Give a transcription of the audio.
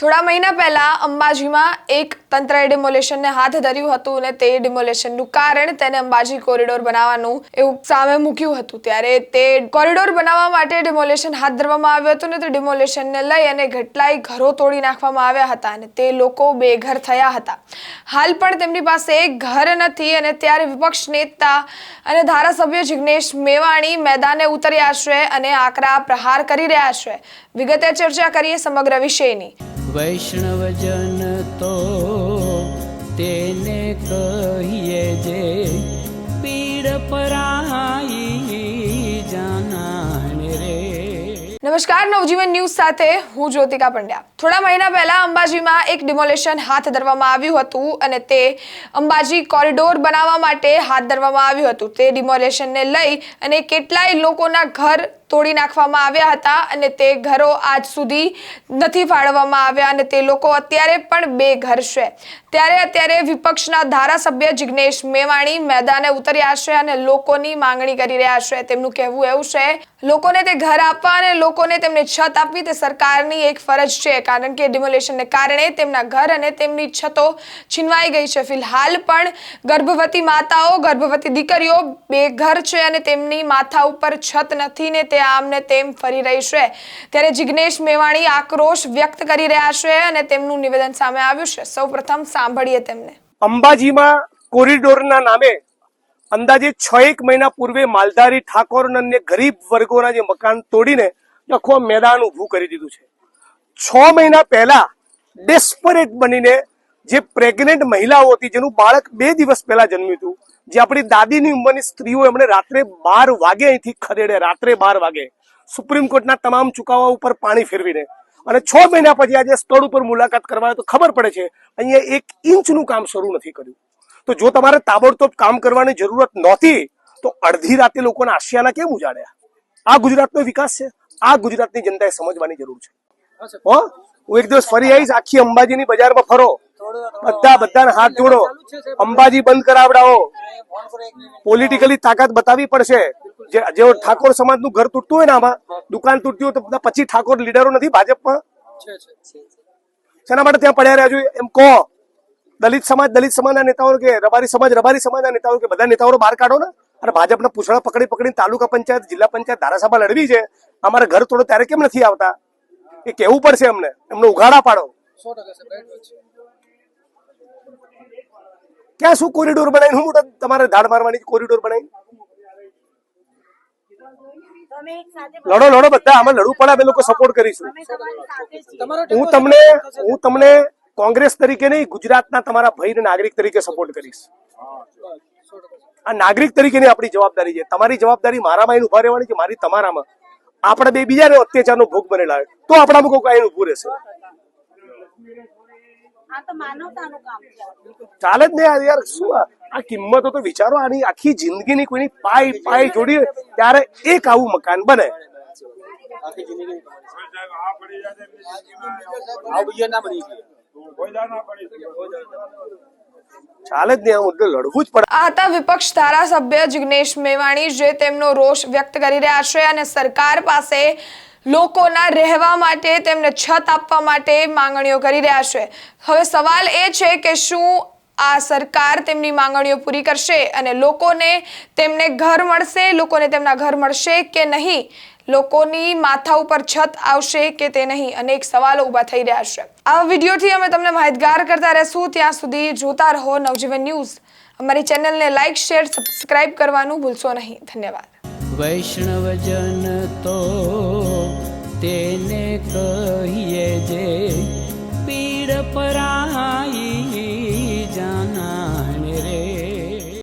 થોડા મહિના પહેલા અંબાજીમાં એક તંત્રએ ડિમોલેશનને હાથ ધર્યું હતું અને તે ડિમોલેશનનું કારણ તેને અંબાજી કોરિડોર બનાવવાનું એવું સામે મૂક્યું હતું। ત્યારે તે કોરિડોર બનાવવા માટે ડિમોલેશન હાથ ધરવામાં આવ્યું હતું અને તે ડિમોલેશનને લઈ અને કેટલાય ઘરો તોડી નાખવામાં આવ્યા હતા અને તે લોકો બેઘર થયા હતા। હાલ પણ તેમની પાસે ઘર નથી અને ત્યારે વિપક્ષ નેતા અને ધારાસભ્ય જિગ્નેશ મેવાણી મેદાને ઉતર્યા છે અને આકરા પ્રહાર કરી રહ્યા છે। વિગતે ચર્ચા કરીએ સમગ્ર વિષયની। વૈષ્ણવજન તો તેને કહીએ જે પીડ પરાઈ જાનાને રે। નમસ્કાર, નવજીવન ન્યૂઝ સાથે હું જ્યોતિકા પંડ્યા। થોડા મહિના પહેલા અંબાજીમાં એક ડિમોલેશન હાથ ધરવામાં આવ્યું હતું અને તે અંબાજી કોરિડોર બનાવવા માટે હાથ ધરવામાં આવ્યું હતું। તે ડિમોલેશનને લઈ અને કેટલાય લોકોના ઘર તોડી નાખવામાં આવ્યા હતા અને તે ઘરો આજ સુધી નથી ફાળવવામાં આવ્યા અને તે લોકો અત્યારે પણ બેઘર છે। ત્યારે અત્યારે વિપક્ષના ધારાસભ્ય જિગ્નેશ મેવાણી મેદાને ઉતર્યા છે અને લોકોની માંગણી કરી રહ્યા છે। તેમનું કહેવું એવું છે, લોકોને તે ઘર આપવા અને લોકોને તેમને છત આપવી તે સરકારની એક ફરજ છે, કારણ કે ડિમોલેશનને કારણે તેમના ઘર અને તેમની છતો છીનવાઈ ગઈ છે। ફિલહાલ પણ ગર્ભવતી માતાઓ, ગર્ભવતી દીકરીઓ બેઘર છે અને તેમની માથા ઉપર છત નથી ને તે આમને તેમ ફરી રહી છે। ત્યારે જિગ્નેશ મેવાણી આક્રોશ વ્યક્ત કરી રહ્યા છે અને તેમનું નિવેદન સામે આવ્યું છે। સૌપ્રથમ સાંભળીએ તેમને। અંબાજીમાં કોરિડોરના નામે અંદાજે 6 મહિના પૂર્વે માલધારી ઠાકોર અને ગરીબ વર્ગોના જે મકાન તોડીને આખો મેદાન ઊભું કરી દીધું છે। 6 મહિના પહેલા ડેસ્પરેટ બનીને જે પ્રેગ્નેન્ટ મહિલાઓ હતી, જેનું બાળક 2 દિવસ પહેલા જન્મ્યું હતું, જે આપણી દાદીની ઉંમરની સ્ત્રીઓ, એમણે રાત્રે 12 વાગે અહીંથી ખદેડે, રાત્રે 12 વાગે સુપ્રીમ કોર્ટના તમામ ચુકાવા ઉપર પાણી ફેરવીને, અને 6 મહિના પછી આજે સ્થળ ઉપર મુલાકાત કરવા તો ખબર પડે છે અહીંયા 1 ઇંચનું કામ શરૂ નથી કર્યું। તો જો તમારે તાબડતોબ કામ કરવાની જરૂરત નહોતી તો અડધી રાતે લોકોના આશિયાના કેમ ઉજાડ્યા? આ ગુજરાતનો વિકાસ છે? આ ગુજરાતની જનતાએ સમજવાની જરૂર છે। હું એક દિવસ ફરી આવીશ, આખી અંબાજીની બજારમાં ફરો, બધાને હાથ જોડો, અંબાજી બંધ કરાવડાવો, પોલિટિકલી તાકાત બતાવવી પડશે। જેવો ઠાકોર સમાજનું ઘર તૂટતું હોય ને, આમાં દુકાન તૂટતી હોય તો બધા 25 ઠાકોર લીડરો નથી ભાજપમાં? શેના માટે ત્યાં પડ્યા રહ્યા છો એમ કહો? દલિત સમાજના નેતાઓ કે રબારી સમાજના નેતાઓ કે બધા નેતાઓ બહાર કાઢો ને। અને ભાજપના પૂછડા પકડીને તાલુકા પંચાયત, જિલ્લા પંચાયત, ધારાસભા લડવી છે, અમારે ઘર તોડો ત્યારે કેમ નથી આવતા? એ કેવું પડશે એમને ઉઘાડા પાડો। ક્યાં શું કોરિડોર બનાવી? હું મોટા તમારે ધાડ મારવાની કોરિડોર બનાવી? લડો બધા, આમાં લડવું પડે, અમે લોકો સપોર્ટ કરીશું। હું તમને કોંગ્રેસ તરીકે નહીં, ગુજરાતના તમારા ભાઈ નાગરિક તરીકે સપોર્ટ કરીશ। આ નાગરિક તરીકેની આપણી જવાબદારી છે। તમારી જવાબદારી મારામાં ઉભા રહેવાની છે, મારી તમારામાં। આપણે બે બીજાને અત્યાચારનો ભોગ બનેલા હોય તો આપણામાં કોઈ કાંઈ ઉભું રહેશે? ચાલે જ નહીં યાર। શું આ કિંમતો તો વિચારો, આની આખી જિંદગીની કોઈની પાઈ જોડી ત્યારે એક આવું મકાન બને। ચાલે જ નહીં, આ મુદ્દે લડવું જ પડે। આ હતા વિપક્ષ ધારાસભ્ય જિગ્નેશ મેવાણી, જે તેમનો રોષ વ્યક્ત કરી રહ્યા છે અને સરકાર પાસે લોકોના રહેવા માટે, તેમને છત આપવા માટે માંગણીઓ કરી રહ્યા છે। હવે સવાલ એ છે કે શું આ સરકાર તેમની માંગણીઓ પૂરી કરશે અને લોકોને તેમને ઘર મળશે, લોકોને તેમના ઘર મળશે કે નહીં? લોકોની માથા ઉપર છત આવશે કે તે નહીં? અનેક સવાલો ઊભા થઈ રહ્યા છે। આ વિડીયોથી અમે તમને માહિતગાર કરતા રહેશું। ત્યાં સુધી જોતા રહો નવજીવન ન્યૂઝ। અમારી ચેનલને લાઈક, શેર, સબસ્ક્રાઇબ કરવાનું ભૂલશો નહીં। ધન્યવાદ। વૈષ્ણવજન તો તેને કહીએ જે પીડ